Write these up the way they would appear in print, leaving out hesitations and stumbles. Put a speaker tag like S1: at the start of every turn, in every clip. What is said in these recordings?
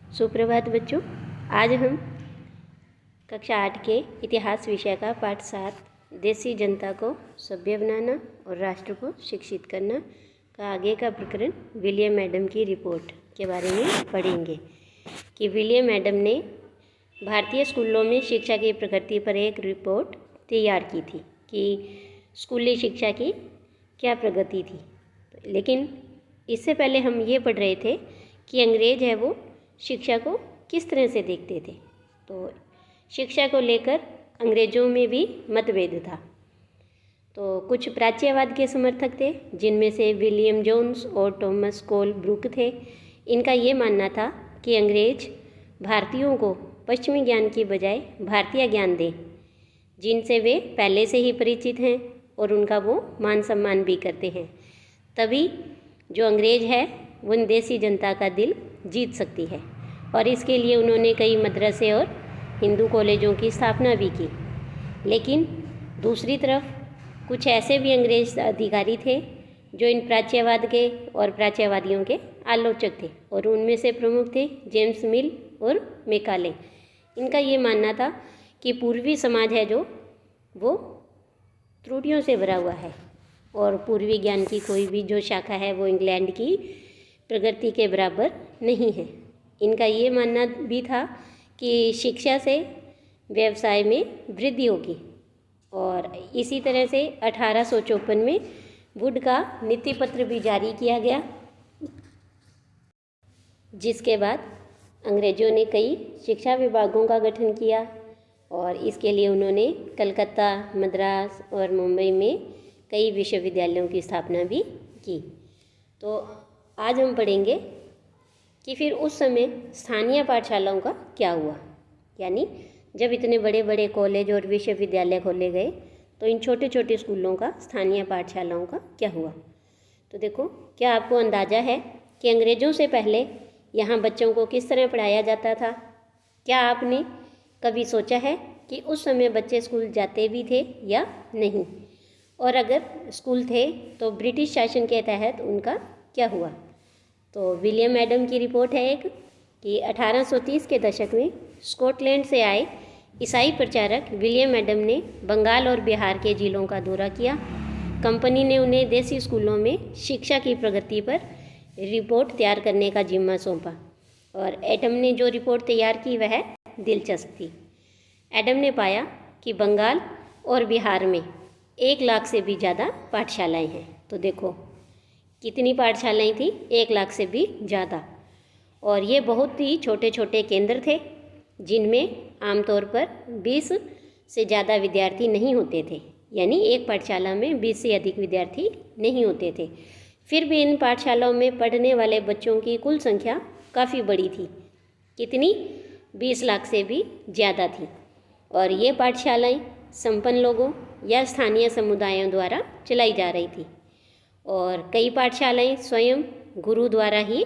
S1: सुप्रभात बच्चों। आज हम कक्षा 8 के इतिहास विषय का पाठ 7 देसी जनता को सभ्य बनाना और राष्ट्र को शिक्षित करना का आगे का प्रकरण विलियम एडम की रिपोर्ट के बारे में पढ़ेंगे कि विलियम एडम ने भारतीय स्कूलों में शिक्षा की प्रगति पर एक रिपोर्ट तैयार की थी कि स्कूली शिक्षा की क्या प्रगति थी। लेकिन इससे पहले हम ये पढ़ रहे थे कि अंग्रेज है वो शिक्षा को किस तरह से देखते थे। तो शिक्षा को लेकर अंग्रेज़ों में भी मतभेद था। तो कुछ प्राच्यवाद के समर्थक थे जिनमें से विलियम जोन्स और थॉमस कोल ब्रुक थे। इनका ये मानना था कि अंग्रेज भारतीयों को पश्चिमी ज्ञान की बजाय भारतीय ज्ञान दें जिनसे वे पहले से ही परिचित हैं और उनका वो मान सम्मान भी करते हैं। तभी जो अंग्रेज है वो देसी जनता का दिल जीत सकती है और इसके लिए उन्होंने कई मदरसे और हिंदू कॉलेजों की स्थापना भी की। लेकिन दूसरी तरफ कुछ ऐसे भी अंग्रेज अधिकारी थे जो इन प्राच्यवाद के और प्राच्यवादियों के आलोचक थे और उनमें से प्रमुख थे जेम्स मिल और मैकाले। इनका ये मानना था कि पूर्वी समाज है जो वो त्रुटियों से भरा हुआ है और पूर्वी ज्ञान की कोई भी जो शाखा है वो इंग्लैंड की प्रगति के बराबर नहीं है। इनका ये मानना भी था कि शिक्षा से व्यवसाय में वृद्धि होगी और इसी तरह से 1854 में वुड का नीति पत्र भी जारी किया गया, जिसके बाद अंग्रेज़ों ने कई शिक्षा विभागों का गठन किया और इसके लिए उन्होंने कलकत्ता, मद्रास और मुंबई में कई विश्वविद्यालयों की स्थापना भी की। तो आज हम पढ़ेंगे कि फिर उस समय स्थानीय पाठशालाओं का क्या हुआ, यानी जब इतने बड़े बड़े कॉलेज और विश्वविद्यालय खोले गए तो इन छोटे छोटे स्कूलों का, स्थानीय पाठशालाओं का क्या हुआ। तो देखो, क्या आपको अंदाज़ा है कि अंग्रेज़ों से पहले यहाँ बच्चों को किस तरह पढ़ाया जाता था? क्या आपने कभी सोचा है कि उस समय बच्चे स्कूल जाते भी थे या नहीं, और अगर स्कूल थे तो ब्रिटिश शासन के तहत उनका क्या हुआ? तो विलियम एडम की रिपोर्ट है एक कि 1830 के दशक में स्कॉटलैंड से आए ईसाई प्रचारक विलियम एडम ने बंगाल और बिहार के जिलों का दौरा किया। कंपनी ने उन्हें देसी स्कूलों में शिक्षा की प्रगति पर रिपोर्ट तैयार करने का जिम्मा सौंपा और एडम ने जो रिपोर्ट तैयार की वह दिलचस्प थी। एडम ने पाया कि बंगाल और बिहार में 1 लाख से भी ज़्यादा पाठशालाएं हैं। तो देखो कितनी पाठशालाएं थी, 1 लाख से भी ज़्यादा, और ये बहुत ही छोटे छोटे केंद्र थे जिनमें आमतौर पर 20 से ज़्यादा विद्यार्थी नहीं होते थे, यानी एक पाठशाला में 20 से अधिक विद्यार्थी नहीं होते थे। फिर भी इन पाठशालाओं में पढ़ने वाले बच्चों की कुल संख्या काफ़ी बड़ी थी। कितनी? 20 लाख से भी ज़्यादा थी। और ये पाठशालाएं संपन्न लोगों या स्थानीय समुदायों द्वारा चलाई जा रही थी और कई पाठशालाएं स्वयं गुरु द्वारा ही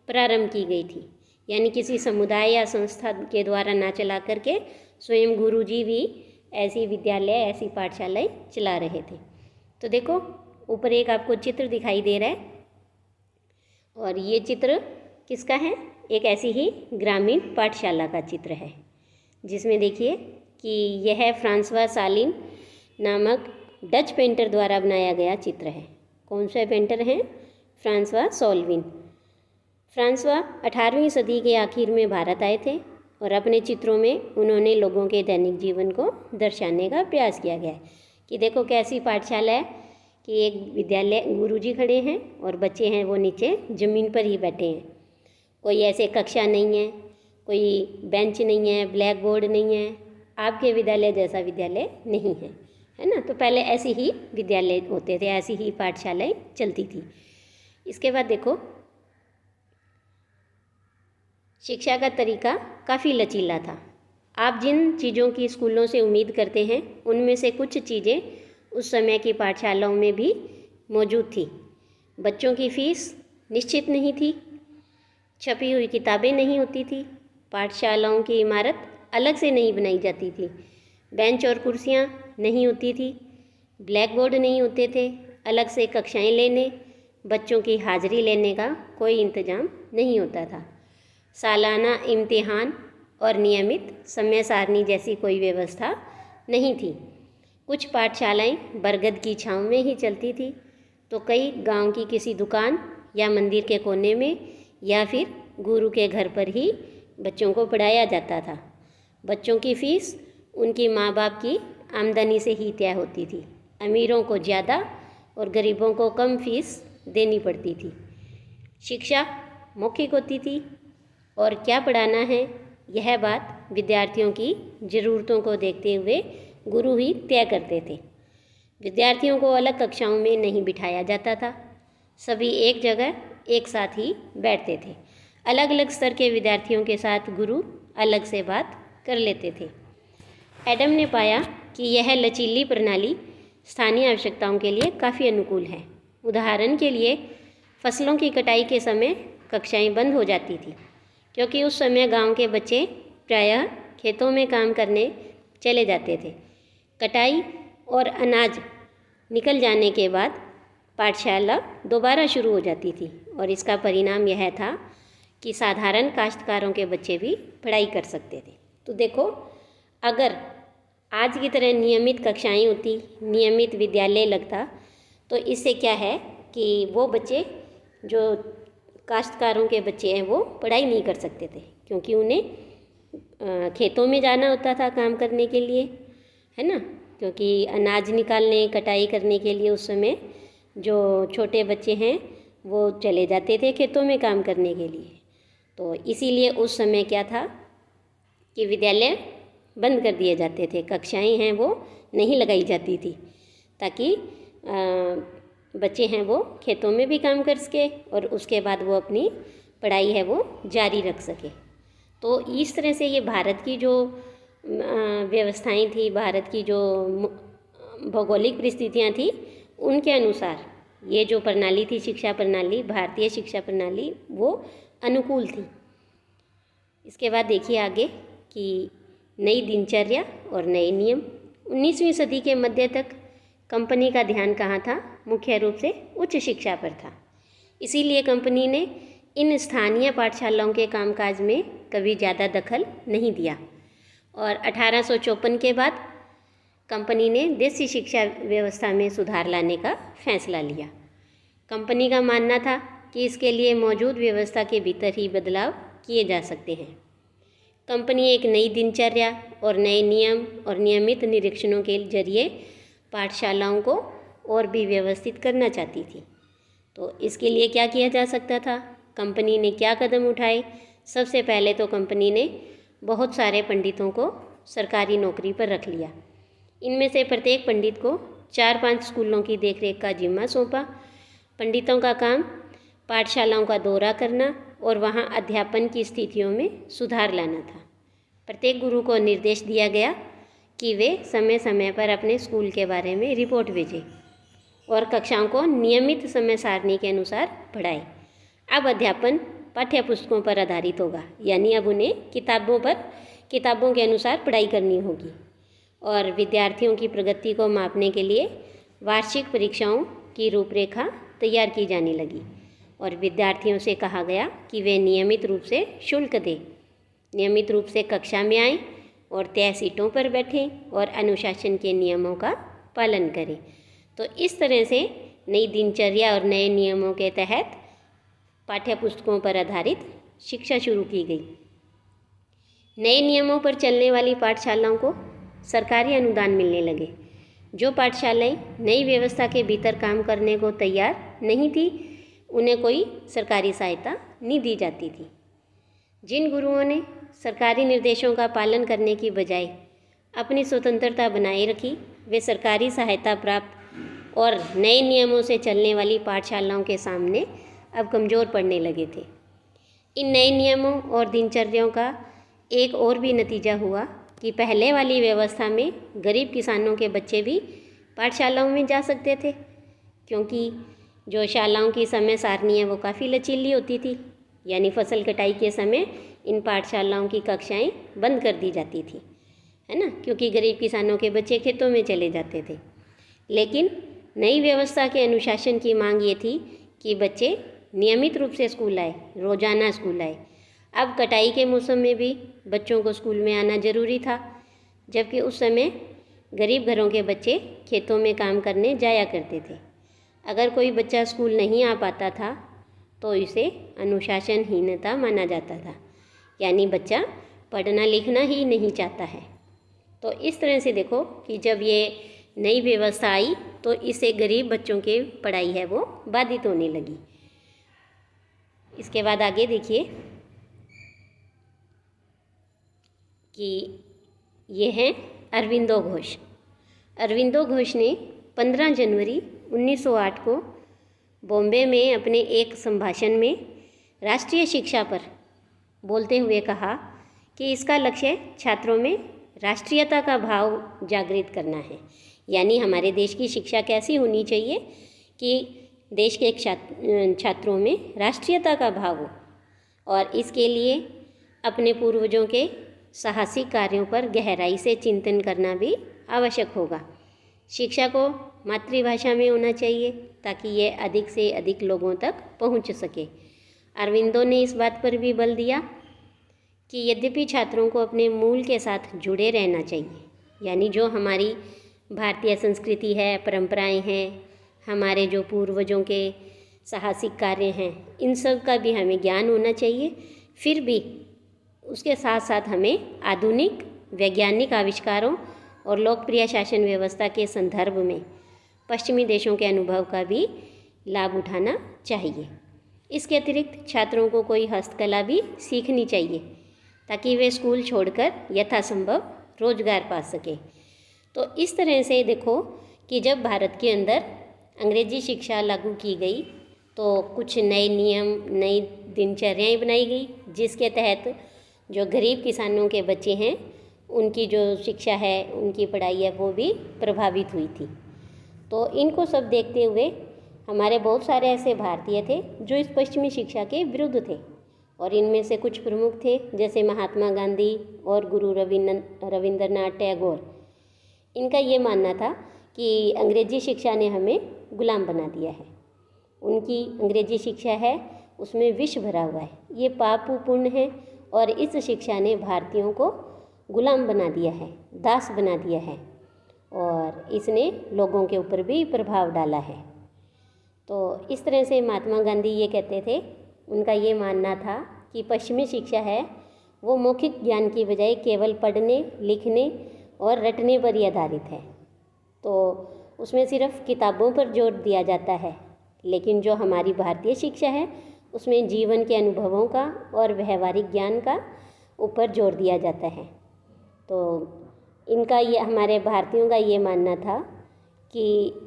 S1: प्रारंभ की गई थी, यानी किसी समुदाय या संस्था के द्वारा ना चला करके स्वयं गुरुजी भी ऐसी विद्यालय, ऐसी पाठशालाएं चला रहे थे। तो देखो ऊपर एक आपको चित्र दिखाई दे रहा है और ये चित्र किसका है? एक ऐसी ही ग्रामीण पाठशाला का चित्र है जिसमें देखिए कि यह फ्रांसवा सालिन नामक डच पेंटर द्वारा बनाया गया चित्र है। कौन सा पेंटर है? फ्रांसवा सोल्विन। फ्रांसवा 18वीं सदी के आखिर में भारत आए थे और अपने चित्रों में उन्होंने लोगों के दैनिक जीवन को दर्शाने का प्रयास किया गया है कि देखो कैसी पाठशाला है कि एक विद्यालय, गुरुजी खड़े हैं और बच्चे हैं वो नीचे ज़मीन पर ही बैठे हैं। कोई ऐसे कक्षा नहीं है, कोई बेंच नहीं है, ब्लैक बोर्ड नहीं है, आपके विद्यालय जैसा विद्यालय नहीं है, है ना। तो पहले ऐसे ही विद्यालय होते थे, ऐसी ही पाठशालाएं चलती थी। इसके बाद देखो शिक्षा का तरीका काफ़ी लचीला था। आप जिन चीज़ों की स्कूलों से उम्मीद करते हैं उनमें से कुछ चीज़ें उस समय की पाठशालाओं में भी मौजूद थी। बच्चों की फीस निश्चित नहीं थी, छपी हुई किताबें नहीं होती थी, पाठशालाओं की इमारत अलग से नहीं बनाई जाती थी, बेंच और कुर्सियाँ नहीं होती थी, ब्लैक बोर्ड नहीं होते थे, अलग से कक्षाएं लेने, बच्चों की हाजिरी लेने का कोई इंतज़ाम नहीं होता था। सालाना इम्तिहान और नियमित समय सारणी जैसी कोई व्यवस्था नहीं थी। कुछ पाठशालाएं बरगद की छाँव में ही चलती थी, तो कई गांव की किसी दुकान या मंदिर के कोने में या फिर गुरु के घर पर ही बच्चों को पढ़ाया जाता था। बच्चों की फ़ीस उनकी माँ बाप की आमदनी से ही तय होती थी। अमीरों को ज़्यादा और गरीबों को कम फीस देनी पड़ती थी। शिक्षा मौखिक होती थी और क्या पढ़ाना है यह बात विद्यार्थियों की ज़रूरतों को देखते हुए गुरु ही तय करते थे। विद्यार्थियों को अलग कक्षाओं में नहीं बिठाया जाता था, सभी एक जगह एक साथ ही बैठते थे। अलग अलग स्तर के विद्यार्थियों के साथ गुरु अलग से बात कर लेते थे। एडम ने पाया कि यह लचीली प्रणाली स्थानीय आवश्यकताओं के लिए काफ़ी अनुकूल है। उदाहरण के लिए फसलों की कटाई के समय कक्षाएं बंद हो जाती थी, क्योंकि उस समय गांव के बच्चे प्रायः खेतों में काम करने चले जाते थे। कटाई और अनाज निकल जाने के बाद पाठशाला दोबारा शुरू हो जाती थी और इसका परिणाम यह था कि साधारण काश्तकारों के बच्चे भी पढ़ाई कर सकते थे। तो देखो, अगर आज की तरह नियमित कक्षाएं होती, नियमित विद्यालय लगता, तो इससे क्या है कि वो बच्चे जो काश्तकारों के बच्चे हैं वो पढ़ाई नहीं कर सकते थे, क्योंकि उन्हें खेतों में जाना होता था काम करने के लिए, है ना। क्योंकि अनाज निकालने, कटाई करने के लिए उस समय जो छोटे बच्चे हैं वो चले जाते थे खेतों में काम करने के लिए। तो इसीलिए उस समय क्या था कि विद्यालय बंद कर दिए जाते थे, कक्षाएं हैं वो नहीं लगाई जाती थी, ताकि बच्चे हैं वो खेतों में भी काम कर सके और उसके बाद वो अपनी पढ़ाई है वो जारी रख सके। तो इस तरह से ये भारत की जो व्यवस्थाएं थी, भारत की जो भौगोलिक परिस्थितियां थी, उनके अनुसार ये जो प्रणाली थी, शिक्षा प्रणाली, भारतीय शिक्षा प्रणाली, वो अनुकूल थी। इसके बाद देखिए आगे कि नई दिनचर्या और नए नियम। 19वीं सदी के मध्य तक कंपनी का ध्यान कहाँ था? मुख्य रूप से उच्च शिक्षा पर था। इसीलिए कंपनी ने इन स्थानीय पाठशालाओं के कामकाज में कभी ज़्यादा दखल नहीं दिया और 1854 के बाद कंपनी ने देसी शिक्षा व्यवस्था में सुधार लाने का फैसला लिया। कंपनी का मानना था कि इसके लिए मौजूद व्यवस्था के भीतर ही बदलाव किए जा सकते हैं। कंपनी एक नई दिनचर्या और नए नियम और नियमित निरीक्षणों के जरिए पाठशालाओं को और भी व्यवस्थित करना चाहती थी। तो इसके लिए क्या किया जा सकता था? कंपनी ने क्या कदम उठाए? सबसे पहले तो कंपनी ने बहुत सारे पंडितों को सरकारी नौकरी पर रख लिया। इनमें से प्रत्येक पंडित को 4-5 स्कूलों की देखरेख का जिम्मा सौंपा। पंडितों का काम पाठशालाओं का दौरा करना और वहां अध्यापन की स्थितियों में सुधार लाना था। प्रत्येक गुरु को निर्देश दिया गया कि वे समय समय पर अपने स्कूल के बारे में रिपोर्ट भेजें और कक्षाओं को नियमित समय सारणी के अनुसार पढ़ाएं। अब अध्यापन पाठ्य पुस्तकों पर आधारित होगा, यानी अब उन्हें किताबों के अनुसार पढ़ाई करनी होगी और विद्यार्थियों की प्रगति को मापने के लिए वार्षिक परीक्षाओं की रूपरेखा तैयार की जाने लगी और विद्यार्थियों से कहा गया कि वे नियमित रूप से शुल्क दें, नियमित रूप से कक्षा में आएं और तय सीटों पर बैठें और अनुशासन के नियमों का पालन करें। तो इस तरह से नई दिनचर्या और नए नियमों के तहत पाठ्य पुस्तकों पर आधारित शिक्षा शुरू की गई। नए नियमों पर चलने वाली पाठशालाओं को सरकारी अनुदान मिलने लगे। जो पाठशालाएं नई व्यवस्था के भीतर काम करने को तैयार नहीं थी, उन्हें कोई सरकारी सहायता नहीं दी जाती थी। जिन गुरुओं ने सरकारी निर्देशों का पालन करने की बजाय अपनी स्वतंत्रता बनाए रखी, वे सरकारी सहायता प्राप्त और नए नियमों से चलने वाली पाठशालाओं के सामने अब कमज़ोर पड़ने लगे थे। इन नए नियमों और दिनचर्याओं का एक और भी नतीजा हुआ कि पहले वाली व्यवस्था में गरीब किसानों के बच्चे भी पाठशालाओं में जा सकते थे, क्योंकि जो शालाओं की समय सारणी है वो काफ़ी लचीली होती थी, यानी फसल कटाई के समय इन पाठशालाओं की कक्षाएं बंद कर दी जाती थी, है ना, क्योंकि गरीब किसानों के बच्चे खेतों में चले जाते थे। लेकिन नई व्यवस्था के अनुशासन की मांग ये थी कि बच्चे नियमित रूप से स्कूल आए, रोजाना स्कूल आए। अब कटाई के मौसम में भी बच्चों को स्कूल में आना ज़रूरी था, जबकि उस समय गरीब घरों के बच्चे खेतों में काम करने जाया करते थे। अगर कोई बच्चा स्कूल नहीं आ पाता था तो इसे अनुशासनहीनता माना जाता था, यानी बच्चा पढ़ना लिखना ही नहीं चाहता है। तो इस तरह से देखो कि जब ये नई व्यवस्था आई तो इससे गरीब बच्चों की पढ़ाई है वो बाधित होने लगी। इसके बाद आगे देखिए कि ये हैं अरविंदो घोष। अरविंदो घोष ने 15 जनवरी 1908 को बॉम्बे में अपने एक संभाषण में राष्ट्रीय शिक्षा पर बोलते हुए कहा कि इसका लक्ष्य छात्रों में राष्ट्रीयता का भाव जागृत करना है। यानी हमारे देश की शिक्षा कैसी होनी चाहिए कि देश के छात्रों में राष्ट्रीयता का भाव हो, और इसके लिए अपने पूर्वजों के साहसिक कार्यों पर गहराई से चिंतन करना भी आवश्यक होगा। शिक्षा को मातृभाषा में होना चाहिए ताकि ये अधिक से अधिक लोगों तक पहुंच सके। अरविंदो ने इस बात पर भी बल दिया कि यद्यपि छात्रों को अपने मूल के साथ जुड़े रहना चाहिए, यानी जो हमारी भारतीय संस्कृति है, परंपराएं हैं, हमारे जो पूर्वजों के साहसिक कार्य हैं, इन सब का भी हमें ज्ञान होना चाहिए। फिर भी उसके साथ साथ हमें आधुनिक वैज्ञानिक आविष्कारों और लोकप्रिय शासन व्यवस्था के संदर्भ में पश्चिमी देशों के अनुभव का भी लाभ उठाना चाहिए। इसके अतिरिक्त छात्रों को कोई हस्तकला भी सीखनी चाहिए ताकि वे स्कूल छोड़कर यथासंभव रोजगार पा सकें। तो इस तरह से देखो कि जब भारत के अंदर अंग्रेजी शिक्षा लागू की गई तो कुछ नए नियम, नई दिनचर्याएं बनाई गई, जिसके तहत जो गरीब किसानों के बच्चे हैं उनकी जो शिक्षा है, उनकी पढ़ाई है, वो भी प्रभावित हुई थी। तो इनको सब देखते हुए हमारे बहुत सारे ऐसे भारतीय थे जो इस पश्चिमी शिक्षा के विरुद्ध थे, और इनमें से कुछ प्रमुख थे जैसे महात्मा गांधी और गुरु रविंद्रनाथ टैगोर। इनका ये मानना था कि अंग्रेजी शिक्षा ने हमें गुलाम बना दिया है। उनकी अंग्रेजी शिक्षा है उसमें विष भरा हुआ है, ये पापपूर्ण है, और इस शिक्षा ने भारतीयों को गुलाम बना दिया है, दास बना दिया है, और इसने लोगों के ऊपर भी प्रभाव डाला है। तो इस तरह से महात्मा गांधी ये कहते थे, उनका ये मानना था कि पश्चिमी शिक्षा है वो मौखिक ज्ञान की बजाय केवल पढ़ने, लिखने और रटने पर ही आधारित है। तो उसमें सिर्फ किताबों पर जोर दिया जाता है, लेकिन जो हमारी भारतीय शिक्षा है उसमें जीवन के अनुभवों का और व्यवहारिक ज्ञान का ऊपर जोर दिया जाता है। तो इनका ये, हमारे भारतीयों का ये मानना था कि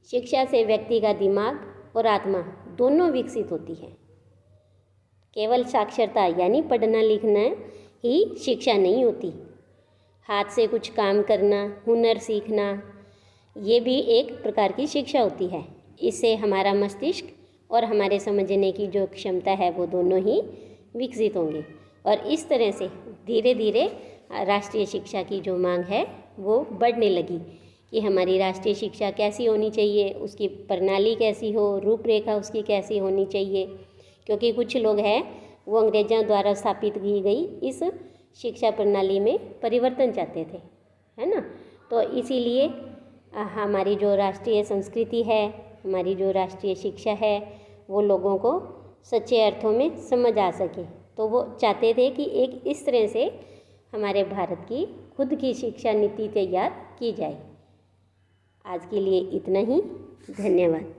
S1: शिक्षा से व्यक्ति का दिमाग और आत्मा दोनों विकसित होती है। केवल साक्षरता यानी पढ़ना लिखना ही शिक्षा नहीं होती, हाथ से कुछ काम करना, हुनर सीखना, ये भी एक प्रकार की शिक्षा होती है। इससे हमारा मस्तिष्क और हमारे समझने की जो क्षमता है वो दोनों ही विकसित होंगे, और इस तरह से धीरे धीरे राष्ट्रीय शिक्षा की जो मांग है वो बढ़ने लगी कि हमारी राष्ट्रीय शिक्षा कैसी होनी चाहिए, उसकी प्रणाली कैसी हो, रूपरेखा उसकी कैसी होनी चाहिए। क्योंकि कुछ लोग हैं वो अंग्रेजों द्वारा स्थापित की गई इस शिक्षा प्रणाली में परिवर्तन चाहते थे, है ना। तो इसीलिए हमारी जो राष्ट्रीय संस्कृति है, हमारी जो राष्ट्रीय शिक्षा है, वो लोगों को सच्चे अर्थों में समझ आ सके। तो वो चाहते थे कि एक इस तरह से हमारे भारत की खुद की शिक्षा नीति तैयार की जाए। आज के लिए इतना ही, धन्यवाद।